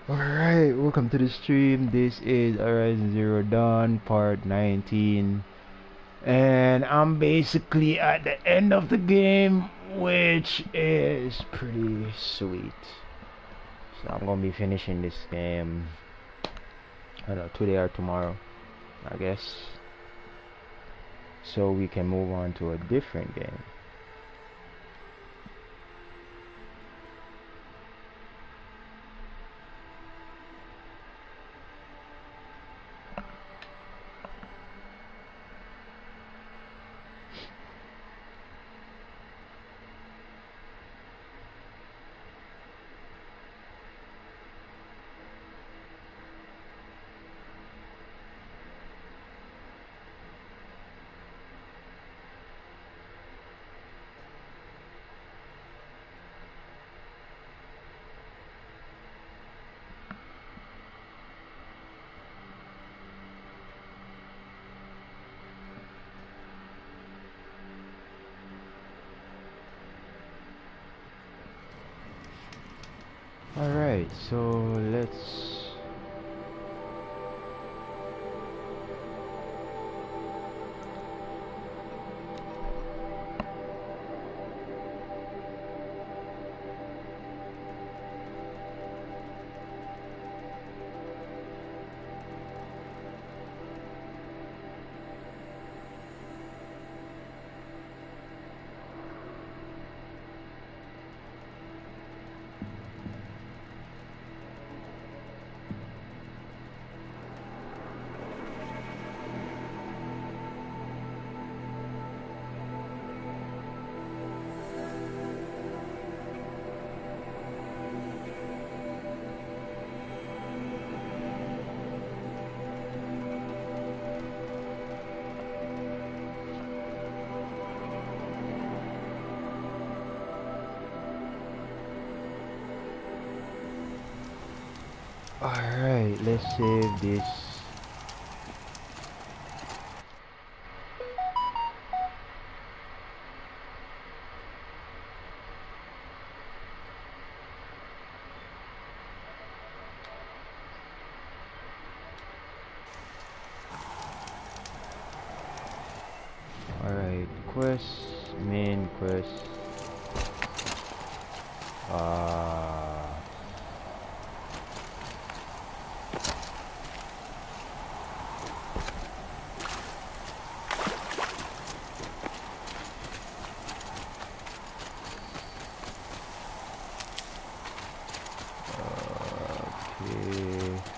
Alright, welcome to the stream. This is Horizon Zero Dawn part 19. And I'm basically at the end of the game, which is pretty sweet. So I'm gonna be finishing this game, I don't know, today or tomorrow, I guess. So we can move on to a different game. Alright, so let's... Alright, let's save this. Alright, quest, main quest. Uh, okay.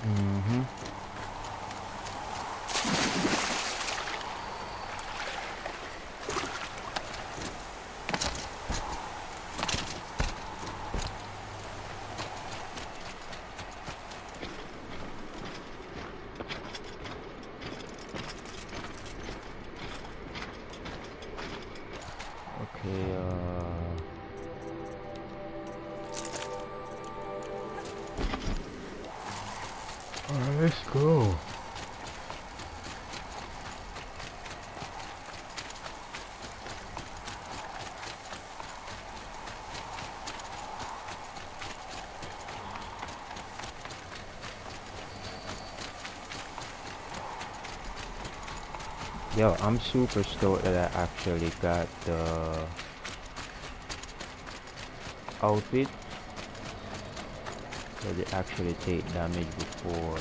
Mm-hmm. Okay, alright, let's go. Yo, I'm super stoked that I actually got the outfit. Does it actually take damage before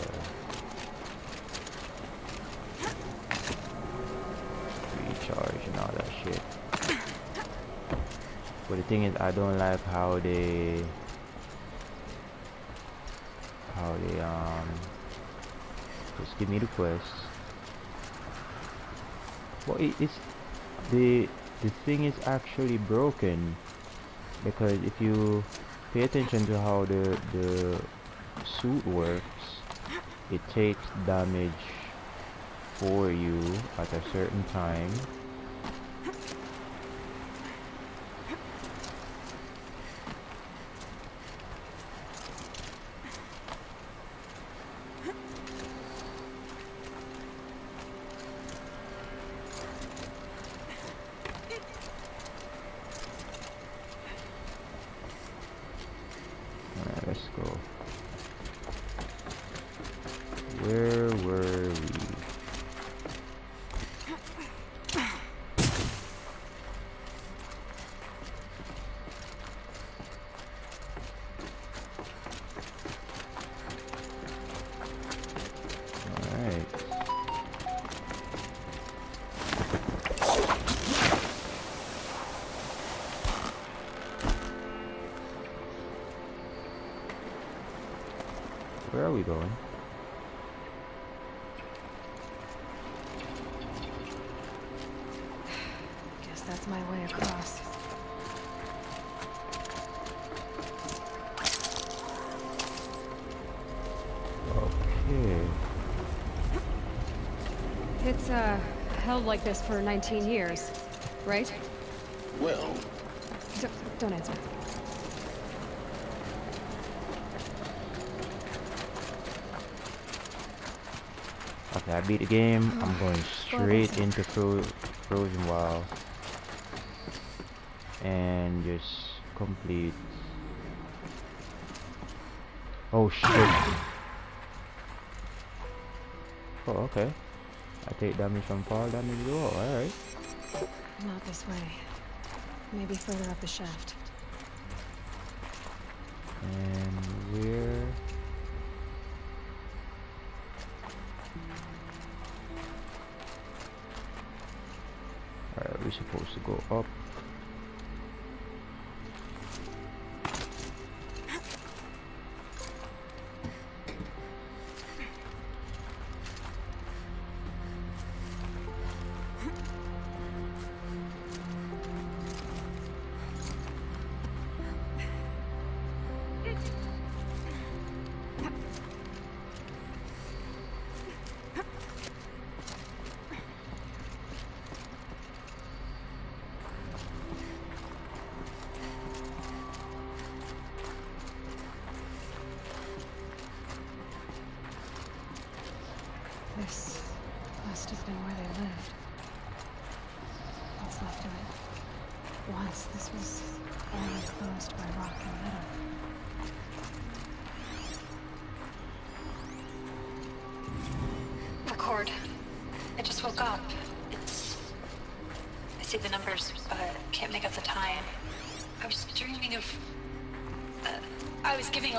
recharge and all that shit? But the thing is, I don't like how they just give me the quest. But it's the thing is actually broken, because if you pay attention to how the suit works, it takes damage for you at a certain time. Let's go. Where were we? Alright. Where are we going? Guess that's my way across. Okay. It's held like this for 19 years, right? Well, Don't answer. Okay, I beat the game. I'm going straight into Frozen Wild and just complete. Oh shit! Oh, okay. I take damage from fall damage as well. All right. Not this way. Maybe further up the shaft. And where? Alright, we're supposed to go up. This must have been where they lived. What's left of it? Once this was all enclosed by rock and metal. Record. I just woke up. I see the numbers, but can't make out the time. I was dreaming of... I was giving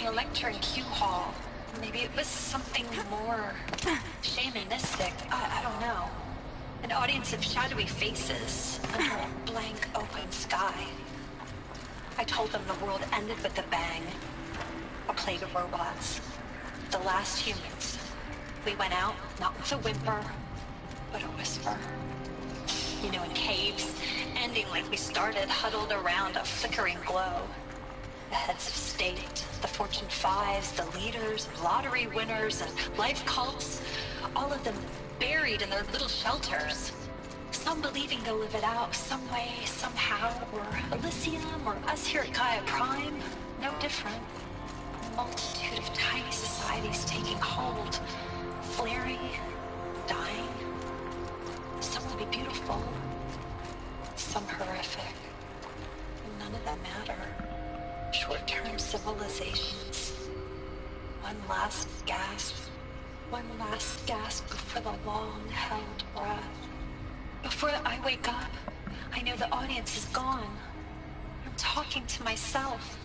a lecture in Q Hall. Maybe it was something more shamanistic. I don't know. An audience of shadowy faces under a blank open sky. I told them the world ended with a bang. A plague of robots. The last humans. We went out, not with a whimper, but a whisper. You know, in caves, ending like we started, huddled around a flickering glow. The heads of state, the Fortune 5s, the leaders, lottery winners, and life cults, all of them buried in their little shelters. Some believing they'll live it out some way, somehow, or Elysium, or us here at Gaia Prime, no different. A multitude of tiny societies taking hold, flaring, dying. Some will be beautiful, some horrific. None of them matter. Short-term civilizations. One last gasp. One last gasp before the long-held breath. Before I wake up, I know the audience is gone. I'm talking to myself.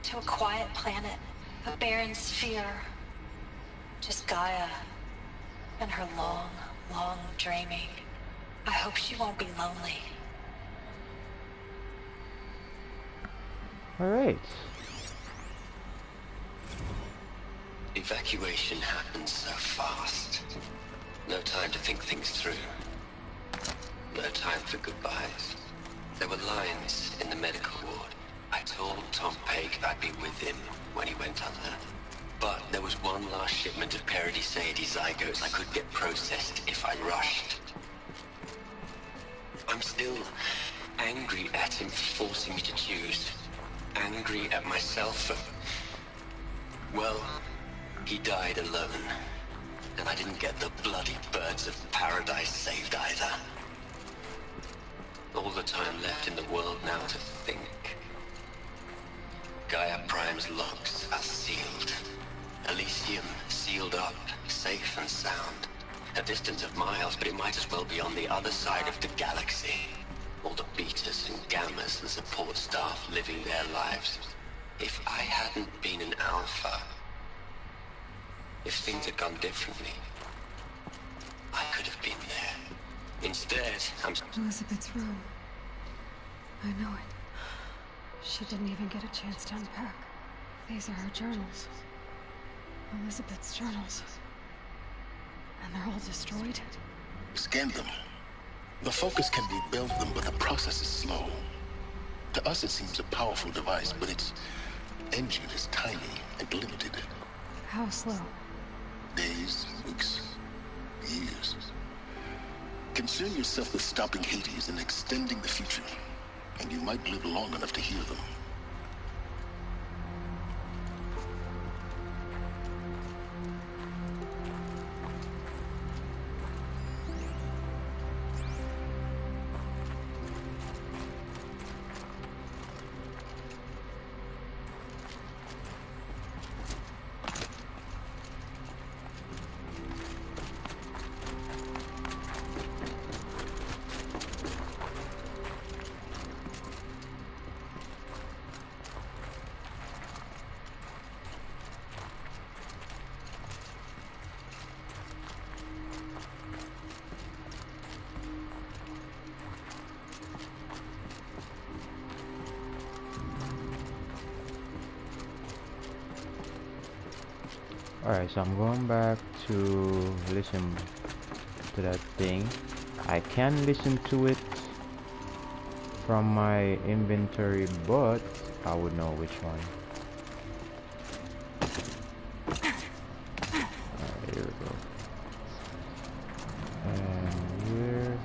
To a quiet planet. A barren sphere. Just Gaia. And her long, long dreaming. I hope she won't be lonely. Alright. Evacuation happened so fast. No time to think things through. No time for goodbyes. There were lines in the medical ward. I told Tom Pake I'd be with him when he went under. But there was one last shipment of Paradiseidae zygotes I could get processed if I rushed. I'm still angry at him for forcing me to choose. Angry at myself for... well, he died alone. And I didn't get the bloody birds of paradise saved either. All the time left in the world now to think. Gaia Prime's locks are sealed. Elysium sealed up, safe and sound. A distance of miles, but it might as well be on the other side of the galaxy. All the betas and gammas and support staff living their lives. If I hadn't been an alpha, if things had gone differently, I could have been there. Instead, I'm... Elizabeth's room. I know it. She didn't even get a chance to unpack. These are her journals. Elizabeth's journals. And they're all destroyed? Scan them. The Focus can rebuild them, but the process is slow. To us it seems a powerful device, but its engine is tiny and limited. How slow? Days, weeks, years. Concern yourself with stopping Hades and extending the future, and you might live long enough to hear them. Alright, so I'm going back to listen to that thing. I can listen to it from my inventory, but I would know which one. Alright, here we go. And here.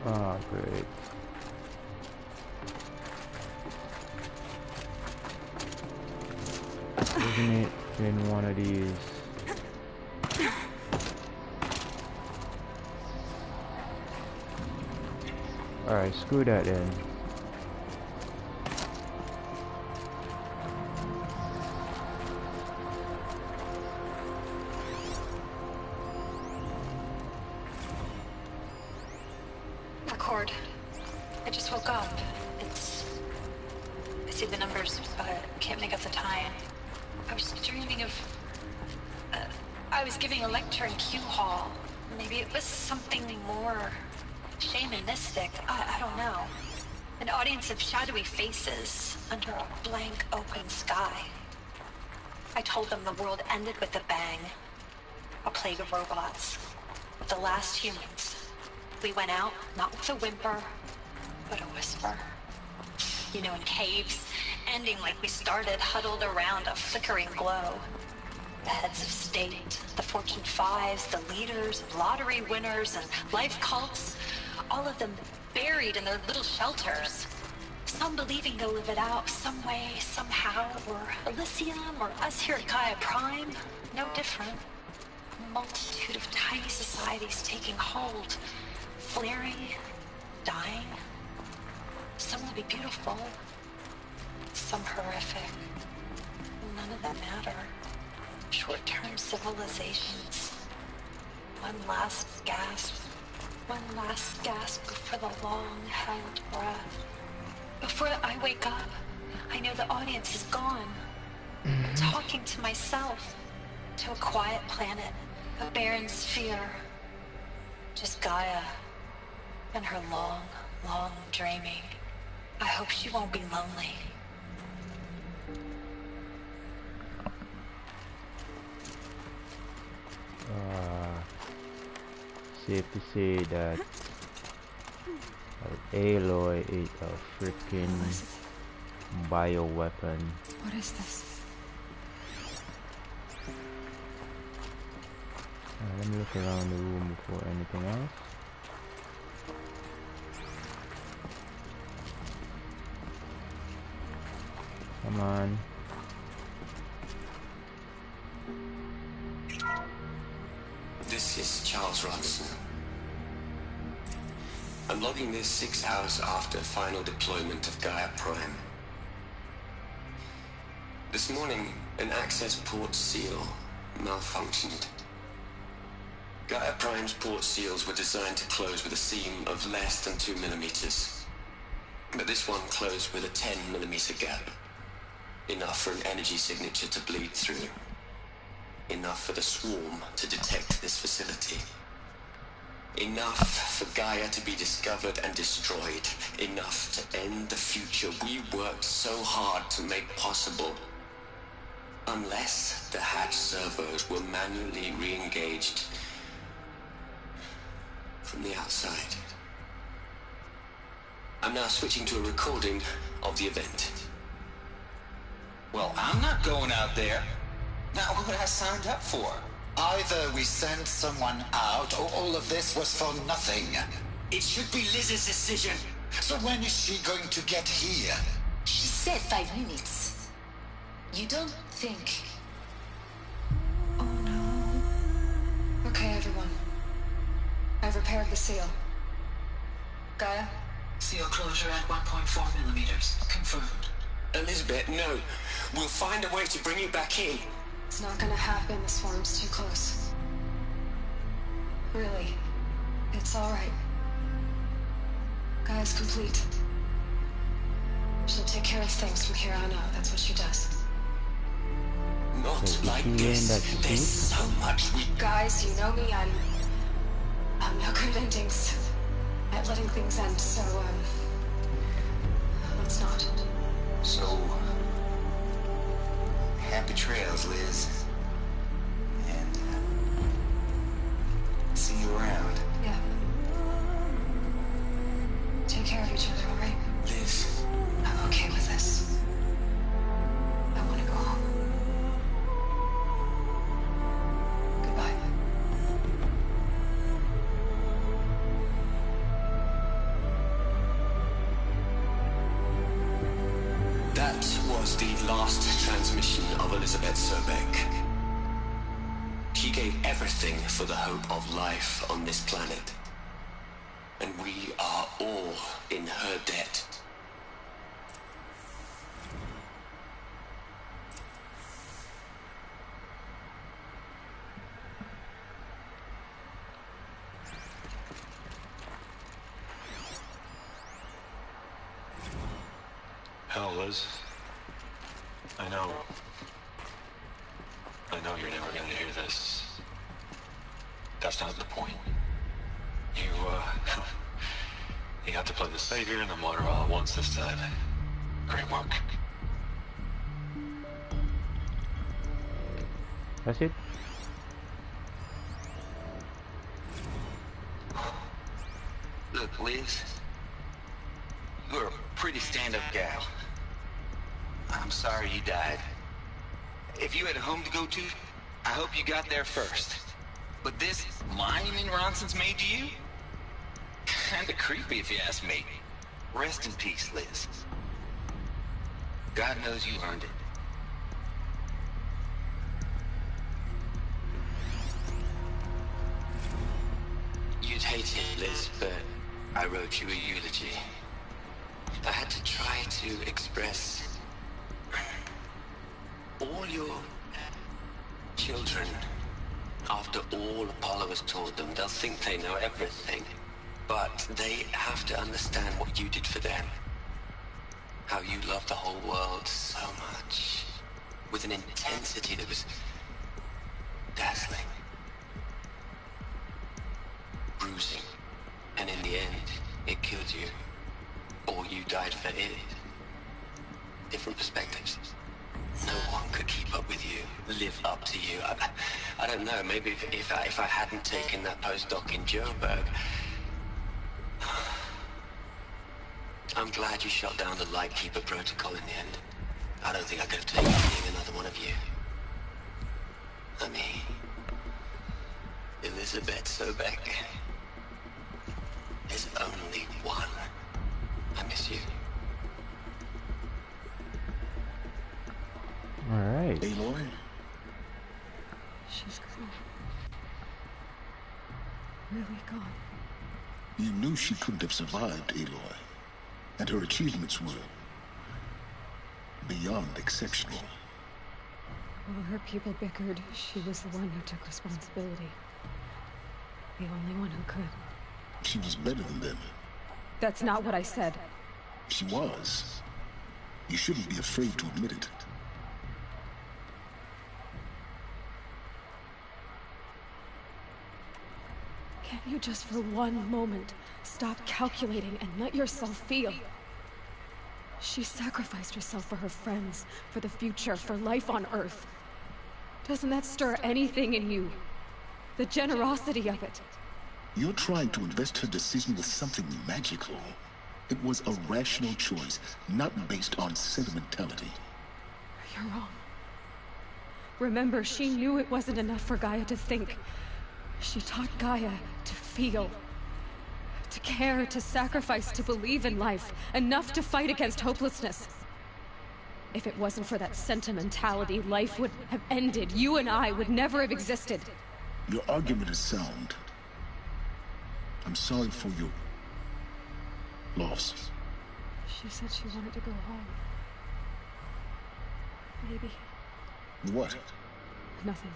Oh, great. Isn't it in one of these? Alright, screw that then. Record. I just woke up. I see the numbers, but can't make out the time. I was dreaming of... I was giving a lecture in Q Hall. Maybe it was something more shamanistic. I don't know. An audience of shadowy faces under a blank open sky. I told them the world ended with a bang. A plague of robots. The last humans. We went out, not with a whimper, but a whisper. You know, in caves, ending like we started, huddled around a flickering glow. The heads of state, the Fortune 5s, the leaders, lottery winners, and life cults, all of them buried in their little shelters. Some believing they'll live it out some way, somehow, or Elysium, or us here at Gaia Prime, no different. multitude of tiny societies taking hold, flaring, dying. Some will be beautiful, some horrific. None of them matter. Short-term civilizations. One last gasp. One last gasp before the long-held breath. Before I wake up, I know the audience is gone. Talking to myself. To a quiet planet. A barren sphere. Just Gaia. And her long, long dreaming. I hope she won't be lonely. Safe to say that Aloy is a freaking bioweapon. What is this? Let me look around the room before anything else. Come on. This is Charles Ronson. I'm logging this 6 hours after final deployment of Gaia Prime. This morning, an access port seal malfunctioned. Gaia Prime's port seals were designed to close with a seam of less than 2 millimeters. But this one closed with a 10 millimeter gap. Enough for an energy signature to bleed through. Enough for the swarm to detect this facility. Enough for Gaia to be discovered and destroyed. Enough to end the future we worked so hard to make possible. Unless the hatch servos were manually re-engaged from the outside. I'm now switching to a recording of the event. Well, I'm not going out there. Not what I signed up for. Either we send someone out, or all of this was for nothing. It should be Liz's decision. So when is she going to get here? She said 5 minutes. You don't think... Oh no. Okay, everyone. I've repaired the seal. Gaia? Seal closure at 1.4 millimeters. Confirmed. Elizabeth, no. We'll find a way to bring you back in. It's not gonna happen. The swarm's too close. Really. It's alright. Gaia's complete. She'll take care of things from here on out. That's what she does. Not So like is she wearing that this. There's suit? so much we... Guys, you know me. I'm no good endings at letting things end, so, let's not. So, happy trails, Liz. And, see you around. Yeah. Take care of each other, alright? Liz, I'm okay with this. I want to go home. Goodbye. that was the last transmission of Elizabeth Sobeck. She gave everything for the hope of life on this planet. And we are all in her debt. Hell, Liz. I know you're never gonna hear this. That's not the point. You got to play the savior and the martyr all at once this time. Great work. That's it? Look, Liz. You're a pretty stand-up gal. I'm sorry you died. If you had a home to go to, I hope you got there first. But this monument Ronson's made to you? Kinda creepy if you ask me. Rest in peace, Liz. God knows you earned it. hate it, Liz, but I wrote you a eulogy. I had to try to express all your children. After all Apollo has taught them, they'll think they know everything. But they have to understand what you did for them. How you loved the whole world so much. With an intensity that was dazzling. Bruising. And in the end, it killed you. Or you died for it. Different perspectives. No one could keep up with you, live up to you. I don't know, maybe if I hadn't taken that postdoc in Joburg. I'm glad you shut down the Lightkeeper protocol in the end. I don't think I could have taken another one of you. I mean, Elizabeth Sobek. There's only one. I miss you. All right. Aloy? She's gone. Really gone. You knew she couldn't have survived, Aloy. And her achievements were beyond exceptional. While her people bickered, she was the one who took responsibility. The only one who could. She was better than them. That's not what I said. She was. You shouldn't be afraid to admit it. Can't you just for one moment stop calculating and let yourself feel? She sacrificed herself for her friends, for the future, for life on Earth. Doesn't that stir anything in you? The generosity of it. You're trying to invest her decision with something magical. It was a rational choice, not based on sentimentality. You're wrong. Remember, she knew it wasn't enough for Gaia to think. She taught Gaia to feel. To care, to sacrifice, to believe in life. Enough to fight against hopelessness. If it wasn't for that sentimentality, life would have ended. You and I would never have existed. Your argument is sound. I'm sorry for your loss. She said she wanted to go home. Maybe. What? Nothing.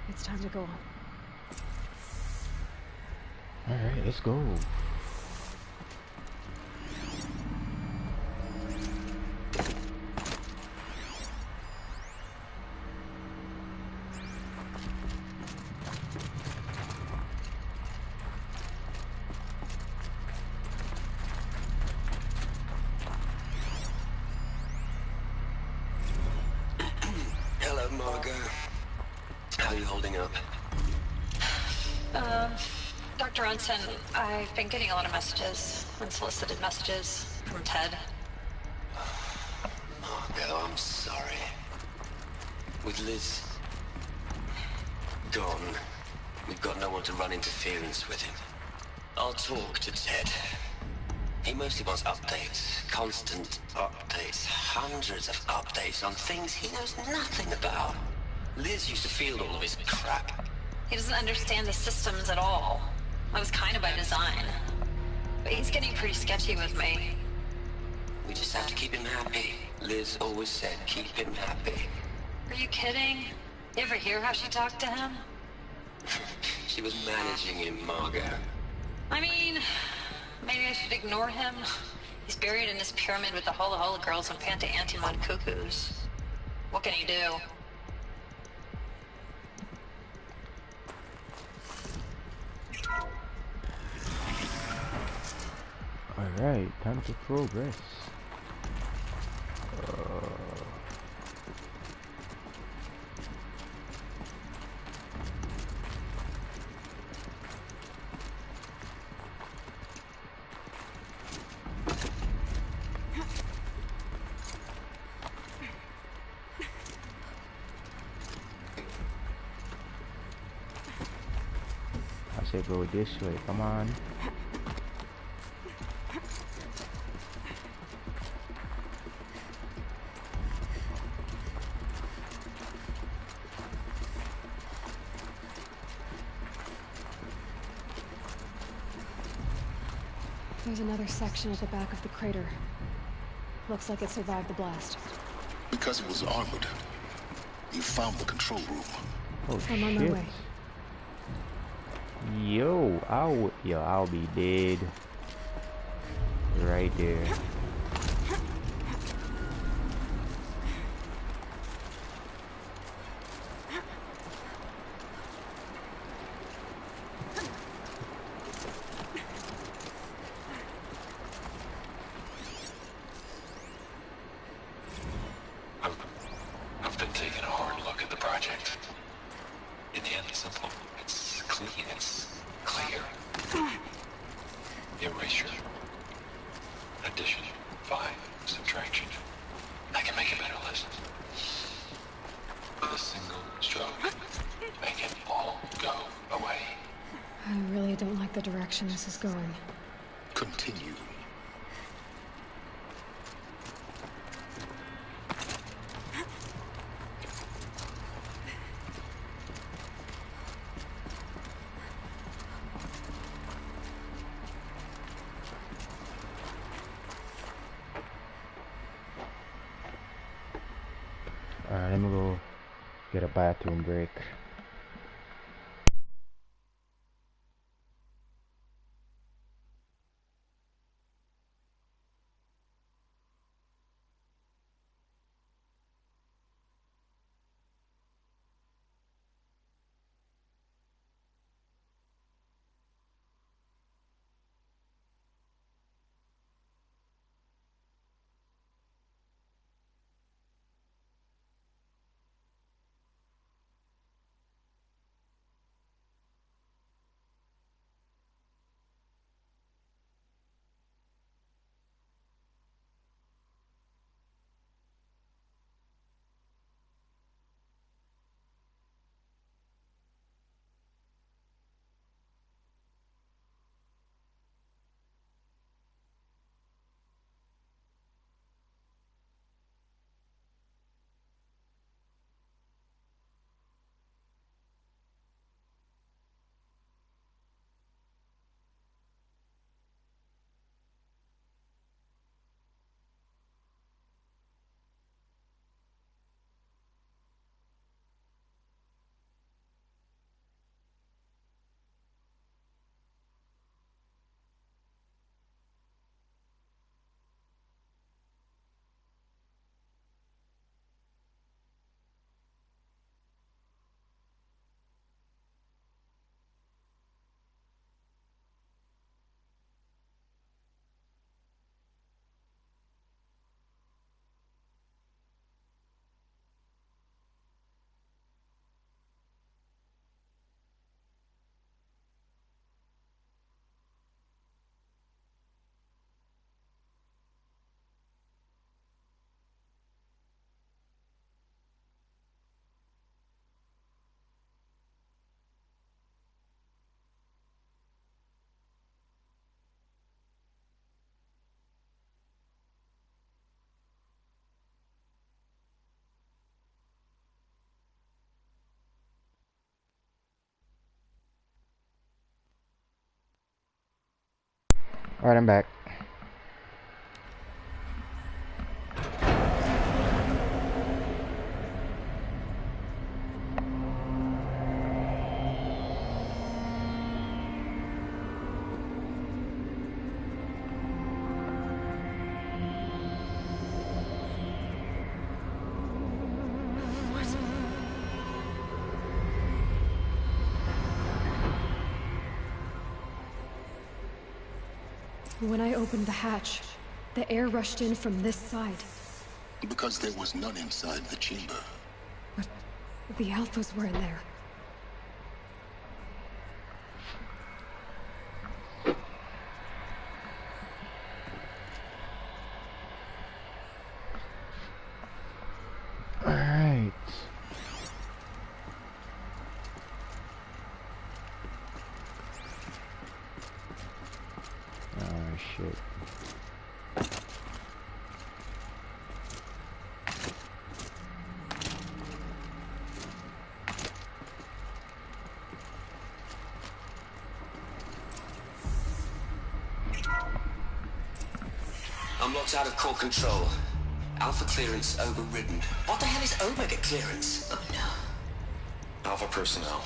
It's time to go on. Alright, let's go. Hello, Margot. How are you holding up? Dr. Unson, I've been getting a lot of messages, unsolicited messages from Ted. Margot, I'm sorry. With Liz gone, we've got no one to run interference with him. I'll talk to Ted. He mostly wants updates, constant updates, hundreds of updates on things he knows nothing about. Liz used to field all of his crap. He doesn't understand the systems at all. That was kind of by design. But he's getting pretty sketchy with me. We just have to keep him happy. Liz always said keep him happy. Are you kidding? You ever hear how she talked to him? She was managing him, Margot. I mean, maybe I should ignore him. He's buried in this pyramid with the Hola Hola girls and Panta Antimon cuckoos. What can he do? Alright, time to progress. I should go this way, come on. There's another section at the back of the crater. Looks like it survived the blast. Because it was armored. You found the control room. Oh I'm on my shit. way. I'll be dead. Right there. I've been taking a hard look at the project. In the end, it's simple. It's clean. It's clear. Erasure. Addition. 5. Subtraction. I can make a better list. With a single stroke. Make it all go away. I really don't like the direction this is going. Continue. Alright, let me go get a bathroom break. Alright, I'm back. When I opened the hatch, the air rushed in from this side. Because there was none inside the chamber. But the Alphas were in there. Alright. Oh shit. Unlocked out of core control. Alpha clearance overridden. What the hell is Omega clearance? Oh no. Alpha personnel.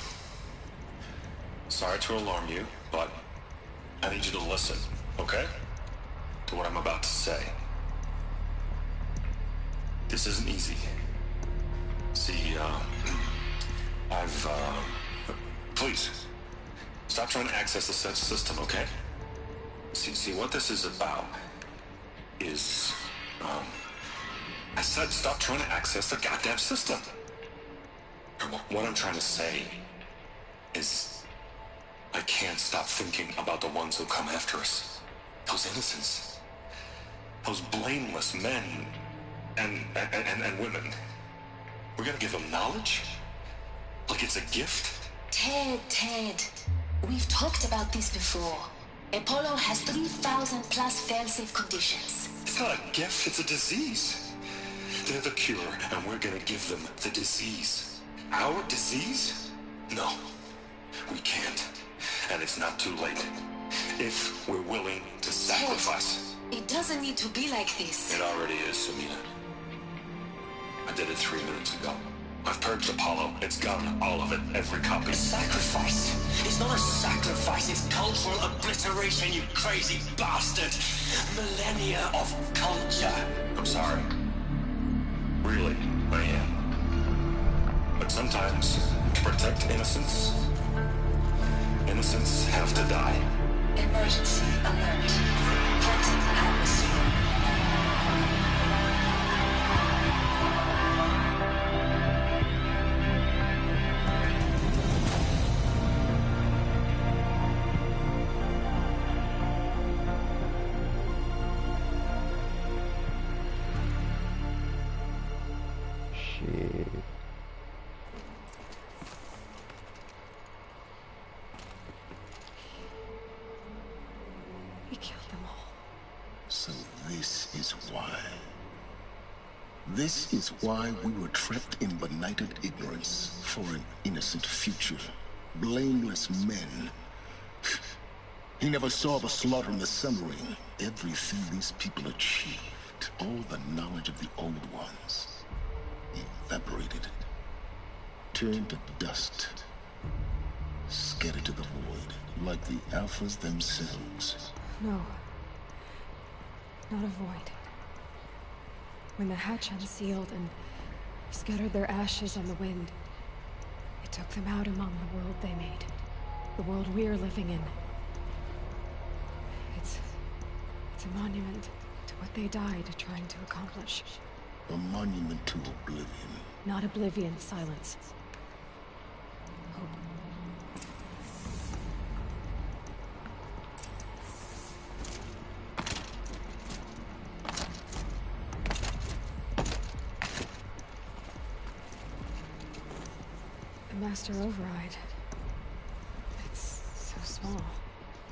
Sorry to alarm you, but I need you to listen, okay? To what I'm about to say. This isn't easy. See, please, stop trying to access the system, okay? See, what this is about is, I said stop trying to access the goddamn system. What I'm trying to say is, I can't stop thinking about the ones who come after us. Those innocents. Those blameless men and women. We're gonna give them knowledge? Like it's a gift? Ted. We've talked about this before. Apollo has 3,000 plus fail-safe conditions. It's not a gift, it's a disease. They're the cure, and we're gonna give them the disease. Our disease? No, we can't. And it's not too late. If we're willing to sacrifice. Ted, it doesn't need to be like this. It already is, Samina. I did it 3 minutes ago. I've purged Apollo. It's gone. All of it. Every copy. Sacrifice? It's not a sacrifice, it's cultural obliteration, you crazy bastard! Millennia of culture! I'm sorry. Really, I am. But sometimes, to protect innocence, innocents have to die. Emergency alert. Cleansing atmosphere. Shit. He killed them all. So this is why. This is why we were trapped in benighted ignorance for an innocent future. Blameless men. He never saw the slaughter and the summering. Everything these people achieved, all the knowledge of the old ones, evaporated, turned to dust, scattered to the void, like the Alphas themselves. No. Not a void. When the hatch unsealed and scattered their ashes on the wind, it took them out among the world they made. The world we're living in. It's a monument to what they died trying to accomplish. A monument to oblivion. Not oblivion, silence. Hope. The Master Override. It's so small.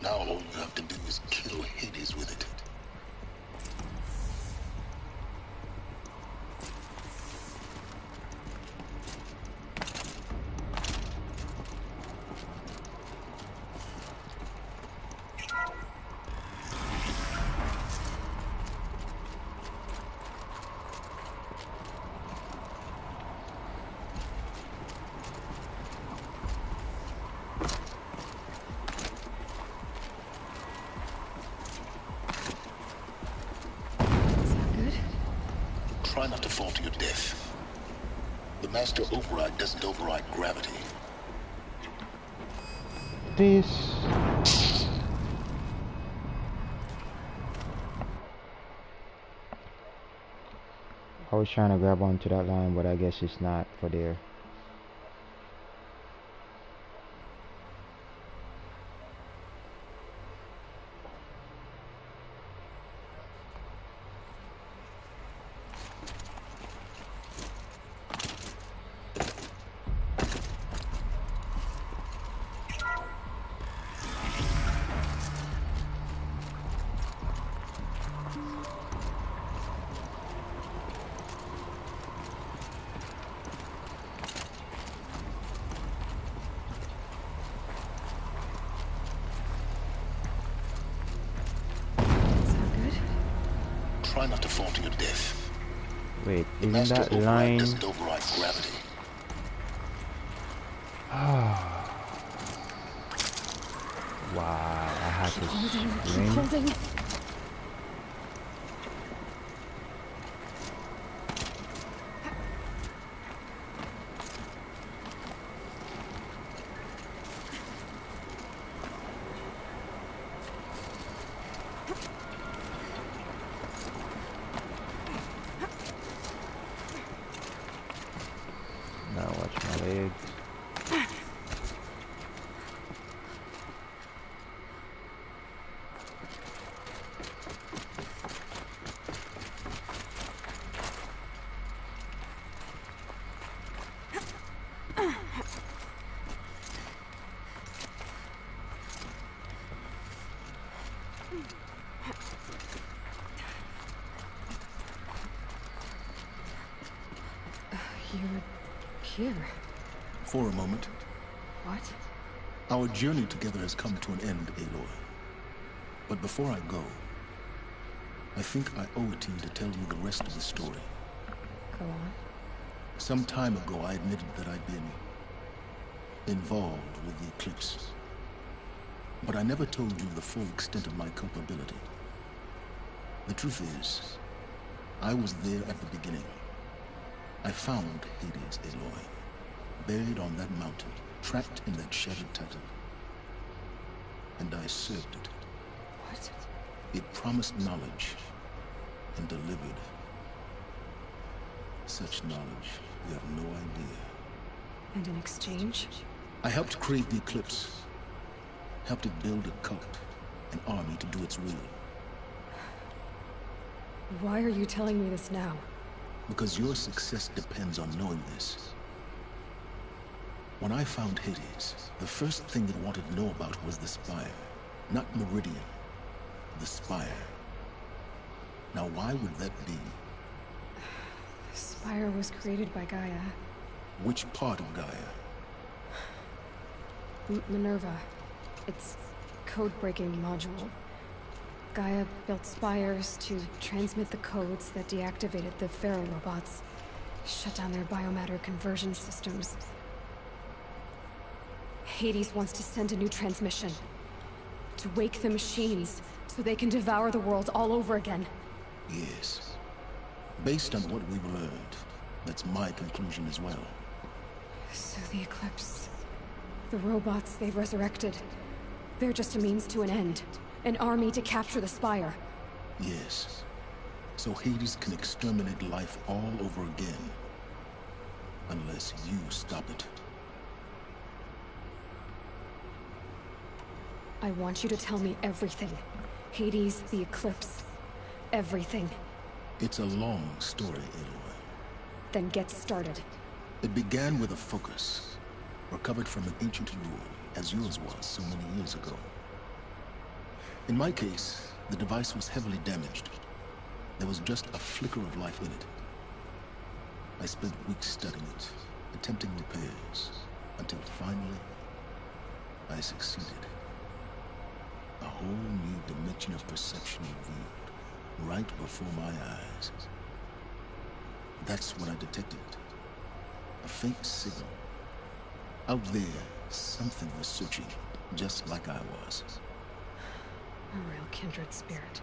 Now all you have to do is kill Hades with it. Try not to fall to your death. The Master Override doesn't override gravity. This. I was trying to grab onto that line, but I guess it's not for there. fall to your death. Wait, The isn't master that override line? doesn't override gravity. Wow, I had Keep to holding, keep swing. holding. Now watch my legs. You're here. For a moment, What? our journey together has come to an end, Aloy. But before I go, I think I owe it to you to tell you the rest of the story. Go on. Some time ago, I admitted that I'd been involved with the Eclipse. But I never told you the full extent of my culpability. The truth is, I was there at the beginning. I found Hades, Aloy, buried on that mountain, trapped in that shattered titan. And I served it. What? It promised knowledge and delivered such knowledge you have no idea. And in exchange? I helped create the Eclipse, helped it build a cult, an army to do its will. Why are you telling me this now? Because your success depends on knowing this. When I found Hades, the first thing it wanted to know about was the Spire. Not Meridian, the Spire. Now why would that be? The Spire was created by Gaia. Which part of Gaia? Minerva. It's code-breaking module. Gaia built spires to transmit the codes that deactivated the Pharaoh robots, shut down their biomatter conversion systems. Hades wants to send a new transmission. To wake the machines, so they can devour the world all over again. Yes. Based on what we've learned, that's my conclusion as well. So the Eclipse... the robots they've resurrected... they're just a means to an end. An army to capture the Spire. Yes. So Hades can exterminate life all over again. Unless you stop it. I want you to tell me everything. Hades, the Eclipse. Everything. It's a long story, Aloy. Then get started. It began with a focus, recovered from an ancient rule, as yours was so many years ago. In my case, the device was heavily damaged. There was just a flicker of life in it. I spent weeks studying it, attempting repairs, until finally, I succeeded. A whole new dimension of perception revealed, right before my eyes. That's when I detected it. A faint signal. Out there, something was searching, just like I was. A real kindred spirit.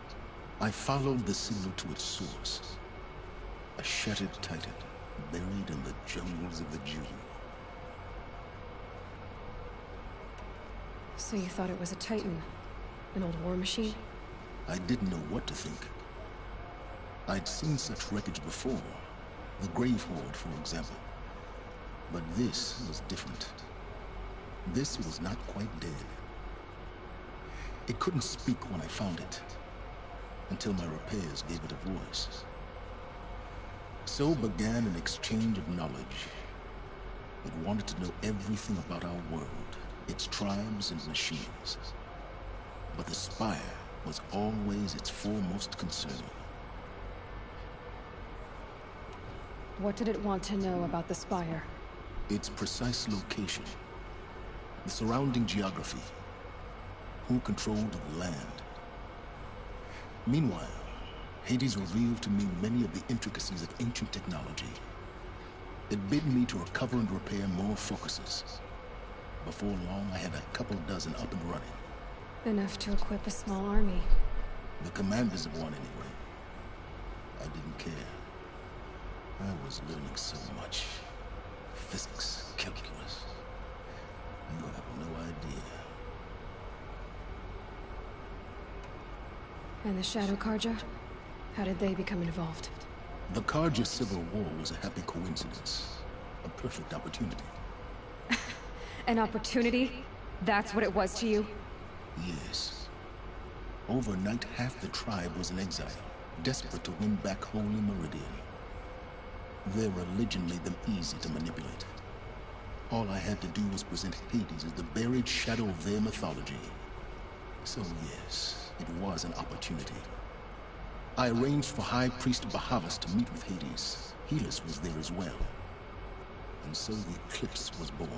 I followed the signal to its source. A shattered titan, buried in the jungles of the Jewel. So you thought it was a Titan? An old war machine? I didn't know what to think. I'd seen such wreckage before. The Grave Horde, for example. But this was different. This was not quite dead. It couldn't speak when I found it, until my repairs gave it a voice. So began an exchange of knowledge. It wanted to know everything about our world, its tribes and machines. But the Spire was always its foremost concern. What did it want to know about the Spire? Its precise location, the surrounding geography, who controlled the land. Meanwhile, Hades revealed to me many of the intricacies of ancient technology. It bid me to recover and repair more focuses. Before long, I had a couple dozen up and running. Enough to equip a small army. The commanders of one, anyway. I didn't care. I was learning so much. Physics, calculus. You have no idea. And the Shadow Carja? How did they become involved? The Carja Civil War was a happy coincidence. A perfect opportunity. An opportunity? That's what it was to you? Yes. Overnight, half the tribe was in exile, desperate to win back Holy Meridian. Their religion made them easy to manipulate. All I had to do was present Hades as the buried shadow of their mythology. So yes, it was an opportunity. I arranged for High Priest Bahavas to meet with Hades. Helis was there as well. And so the Eclipse was born.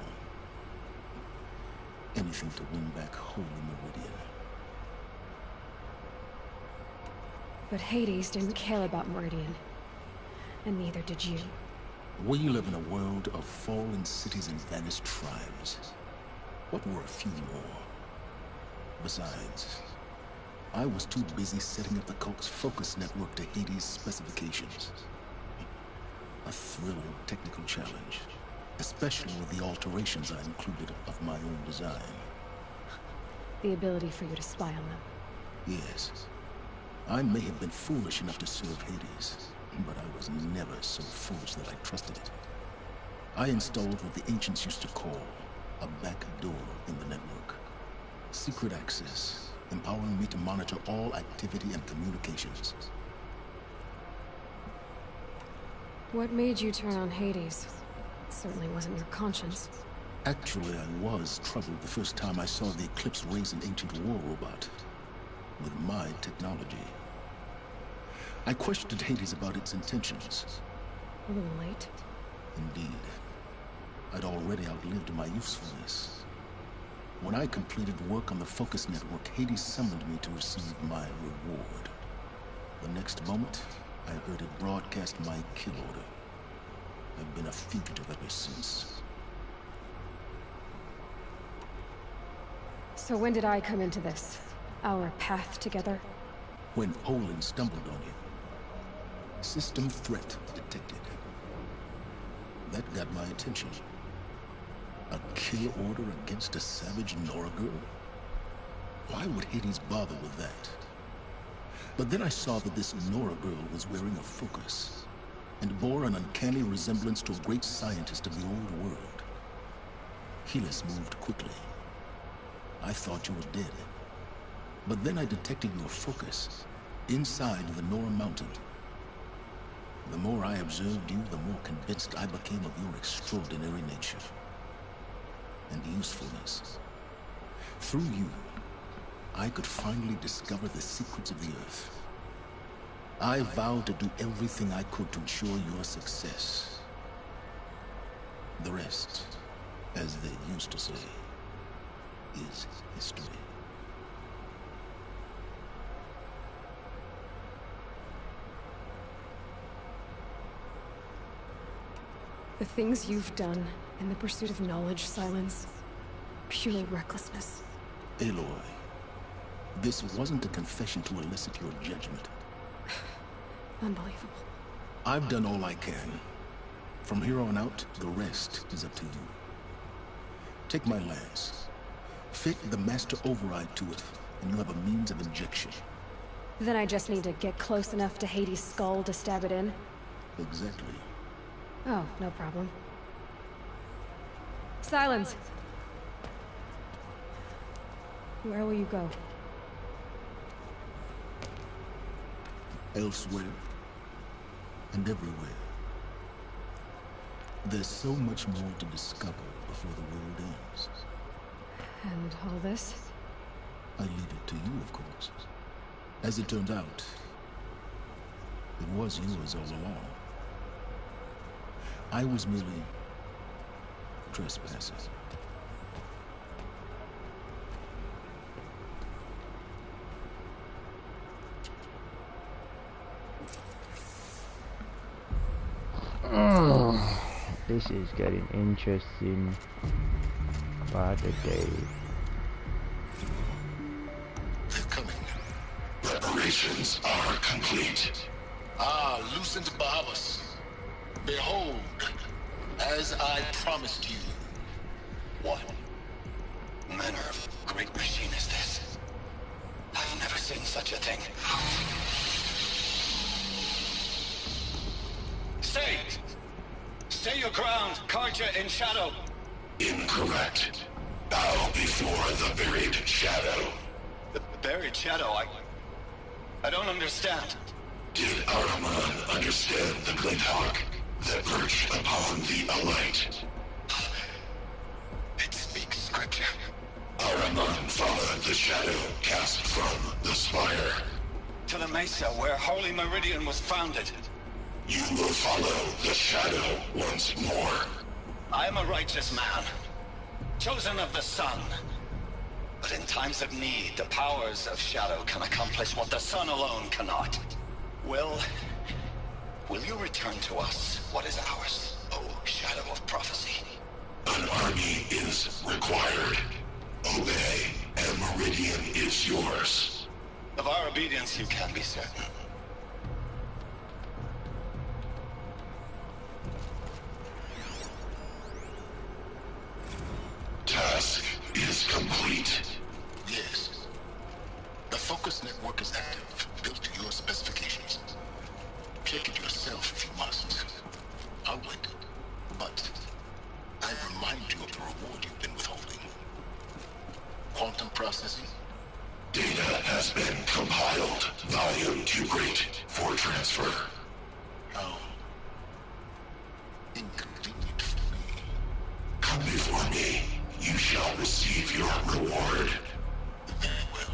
Anything to win back Holy Meridian. But Hades didn't care about Meridian. And neither did you. We live in a world of fallen cities and vanished tribes. What were a few more? Besides, I was too busy setting up the cult's focus network to Hades' specifications. A thrilling technical challenge, especially with the alterations I included of my own design. The ability for you to spy on them. Yes. I may have been foolish enough to serve Hades, but I was never so foolish that I trusted it. I installed what the ancients used to call a back door in the network. Secret access, empowering me to monitor all activity and communications. What made you turn on Hades? It certainly wasn't your conscience. Actually, I was troubled the first time I saw the Eclipse raise an ancient war robot. With my technology. I questioned Hades about its intentions. A little late. Indeed. I'd already outlived my usefulness. When I completed work on the Focus Network, Hades summoned me to receive my reward. The next moment, I heard it broadcast my kill order. I've been a fugitive ever since. So when did I come into this? Our path together? When Olin stumbled on you. System threat detected. That got my attention. A kill order against a savage Nora girl? Why would Hades bother with that? But then I saw that this Nora girl was wearing a focus, and bore an uncanny resemblance to a great scientist of the old world. Helis moved quickly. I thought you were dead. But then I detected your focus, inside the Nora Mountain. The more I observed you, the more convinced I became of your extraordinary nature. And usefulness. Through you, I could finally discover the secrets of the Earth. I vowed to do everything I could to ensure your success. The rest, as they used to say, is history. The things you've done in the pursuit of knowledge, Silence, pure recklessness. Aloy, this wasn't a confession to elicit your judgment. Unbelievable. I've done all I can. From here on out, the rest is up to you. Take my lance. Fit the master override to it, and you have a means of injection. Then I just need to get close enough to Hades' skull to stab it in? Exactly. Oh, no problem. Silence! Where will you go? Elsewhere. And everywhere. There's so much more to discover before the world ends. And all this? I leave it to you, of course. As it turned out, it was yours all along. I was merely trespassing. This is getting interesting by the day. They're coming. Preparations are complete. Ah, Lucent Bahavas. Behold, as I promised you. What manner of great machine is this? I've never seen such a thing. Stay! Stay your ground, Karja in shadow! Incorrect. Bow before the buried shadow. The buried shadow, I don't understand. Did Araman understand the Glinthawk that perched upon the alight? It speaks scripture. Araman followed the shadow cast from the spire. To the mesa where Holy Meridian was founded. You will follow the shadow once more. I am a righteous man, chosen of the sun. But in times of need, the powers of shadow can accomplish what the sun alone cannot. Will you return to us what is ours, O Shadow of Prophecy? An army is required. Obey, and Meridian is yours. Of our obedience you can be certain. Task is complete. Yes. The focus network is active, built to your specifications. Check it yourself if you must. I'll wait. But I remind you of the reward you've been withholding. Quantum processing? Data has been compiled. Volume too great for transfer. How inconvenient for me. Come before me. You shall receive your reward. Very well.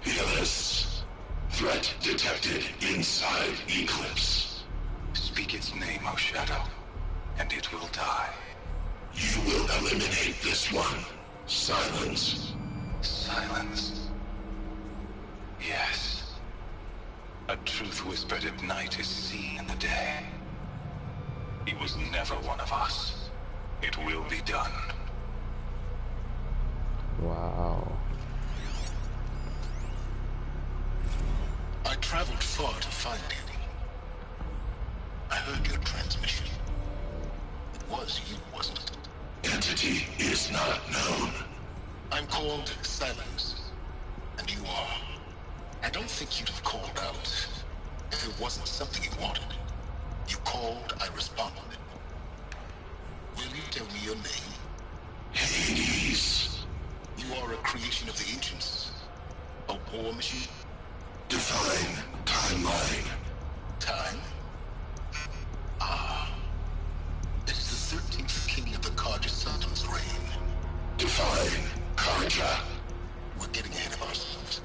Fearless. Threat detected inside Eclipse. Speak its name, O Shadow, and it will die. You will eliminate this one. Silence. Silence. Yes. A truth whispered at night is seen in the day. He was never one of us. It will be done. Wow. I traveled far to find you. I heard your transmission. It was you, wasn't it? Entity is not known. I'm called Silence. And you are. I don't think you'd have called out if it wasn't something you wanted. You called, I responded. Will you tell me your name? Hades. You are a creation of the ancients. A war machine? Define timeline. Time? Ah. It is the 13th king of the Karja Sultan's reign. Define Karja. We're getting ahead of ourselves.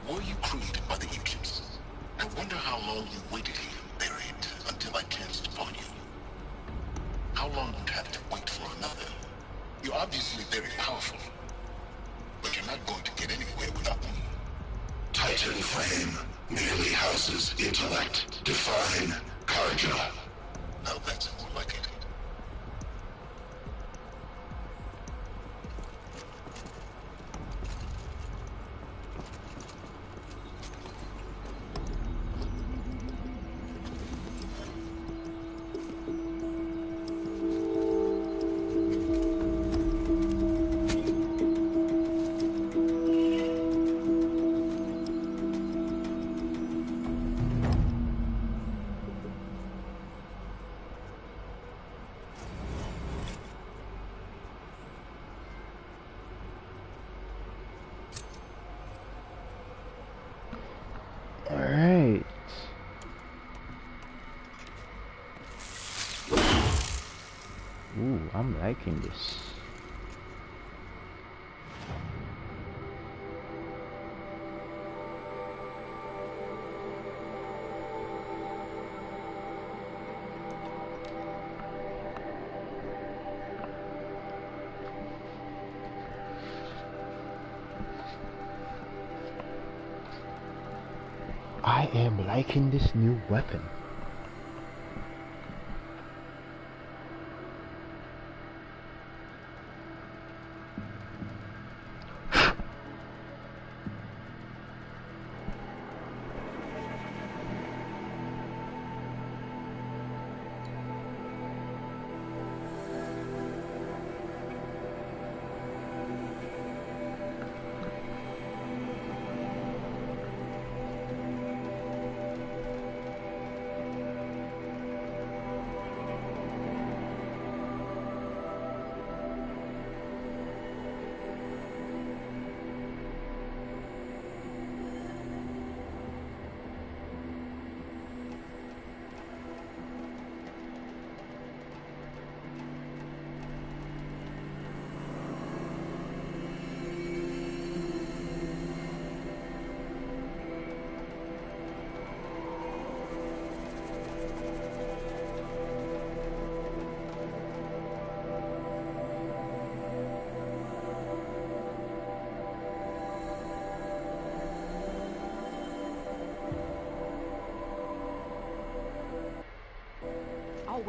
Were you created by the ancients? I wonder how long you waited here, buried, until I chanced upon you. How long you'd have to wait for another? You're obviously very powerful, but you're not going to get anywhere without me. Titan Flame merely houses intellect. Define Karja. Now that's more like it. Alright. Ooh, I'm liking this. I am liking this new weapon.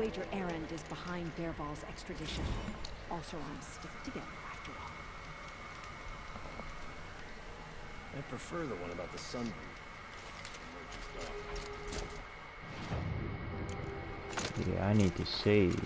wager Erend is behind Dervahl's extradition. All Sorons stick together after all. I prefer the one about the sun. Yeah, I need to save.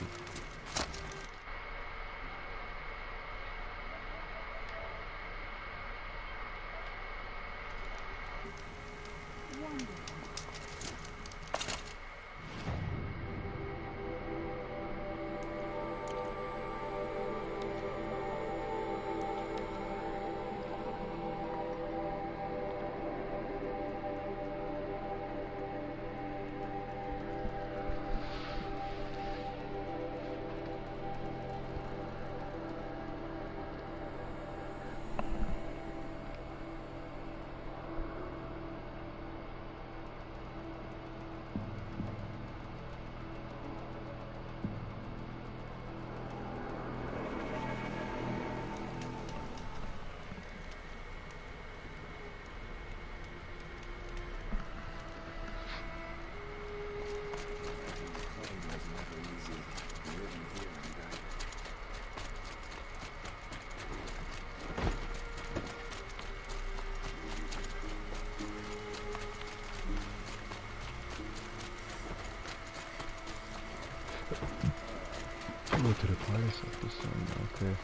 Go to the palace of the sun, okay.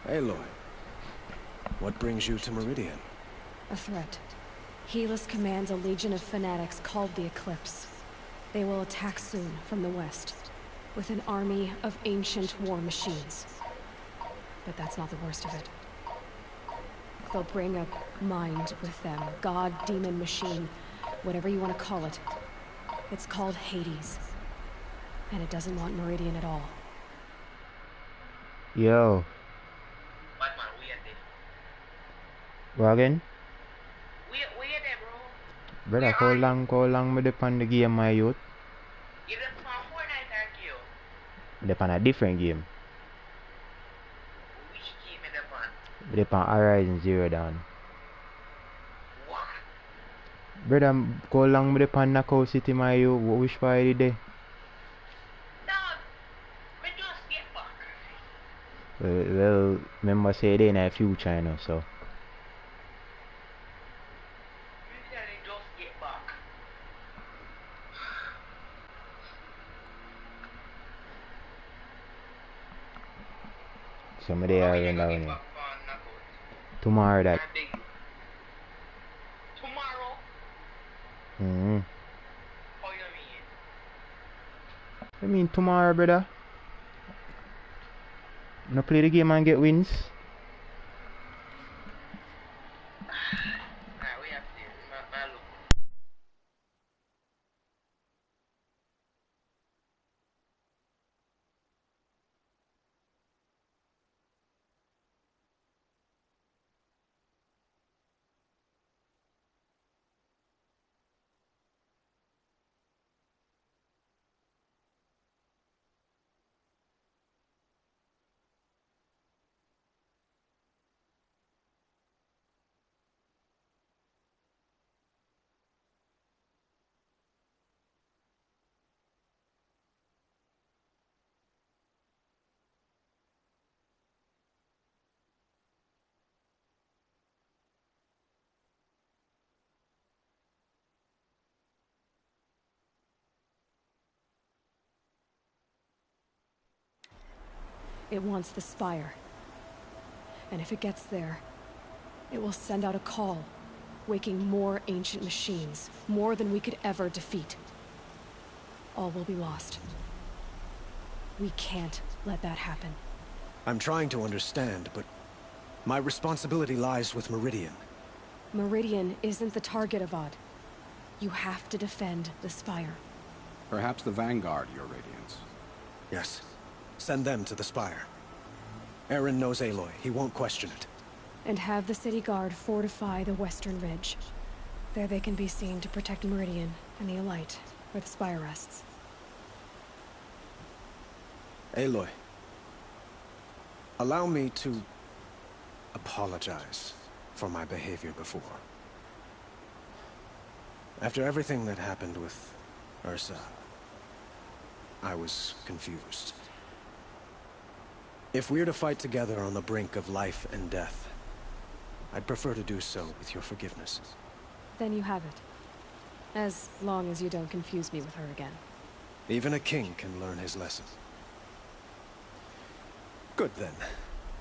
Aloy, what brings you to Meridian? A threat. Helis commands a legion of fanatics called the Eclipse. They will attack soon from the west, with an army of ancient war machines. But that's not the worst of it. They'll bring a mind with them, god, demon, machine, whatever you want to call it. It's called Hades. And it doesn't want Meridian at all. Yo. What again? Where there, bro? Brother, how long me depend the game, my youth? You done found Fortnite, aren't you? Depend a different game. Which game is depend? Depend Horizon Zero Dawn. What? Brother, how long me depend Knockout City, my youth? Which part is there? Dog, me just get back. Well, remember say they in the future, you know, so. Some of they are around down here. Tomorrow that. Tomorrow? Mm-hmm. How you mean? I mean tomorrow, brother. No play the game and get wins. We have to look. It wants the Spire. And if it gets there, it will send out a call, waking more ancient machines, more than we could ever defeat. All will be lost. We can't let that happen. I'm trying to understand, but my responsibility lies with Meridian. Meridian isn't the target, Avad. You have to defend the Spire. Perhaps the Vanguard, Your Radiance. Yes. Send them to the Spire. Eren knows Aloy. He won't question it. And have the City Guard fortify the Western Ridge. There they can be seen to protect Meridian and the Elite, where the Spire rests. Aloy. Allow me to apologize for my behavior before. After everything that happened with Ursa, I was confused. If we're to fight together on the brink of life and death, I'd prefer to do so with your forgiveness. Then you have it. As long as you don't confuse me with her again. Even a king can learn his lesson. Good then.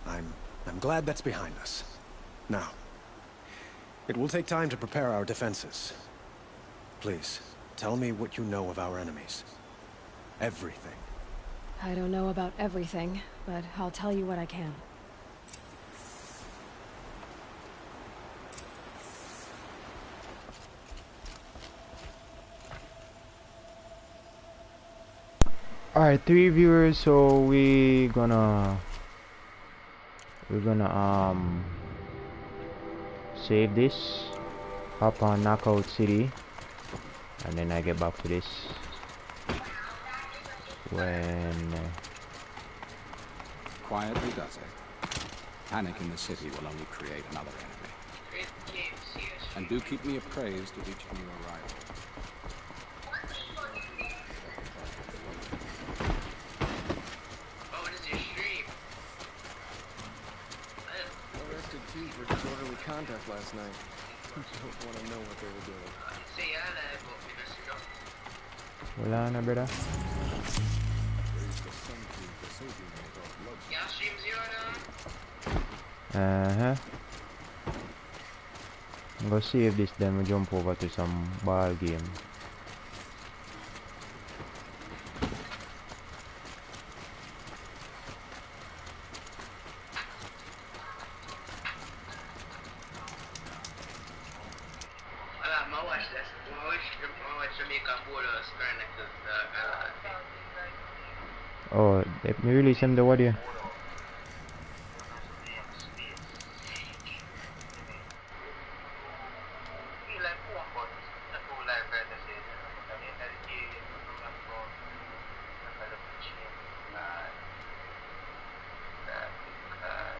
I'm glad that's behind us. Now, it will take time to prepare our defenses. Please, tell me what you know of our enemies. Everything. I don't know about everything, but I'll tell you what I can. Alright, 3 viewers, so we're gonna save this, hop on Knockout City, and then I get back to this when Quietly does it. Panic in the city will only create another enemy. And do keep me appraised of each new arrival. Arrested feet were disorderly conduct last night. Don't want to know what they were doing. wala na, brother. I'm gonna save this, then we'll jump over to some ball game. Oh, they release him the what here?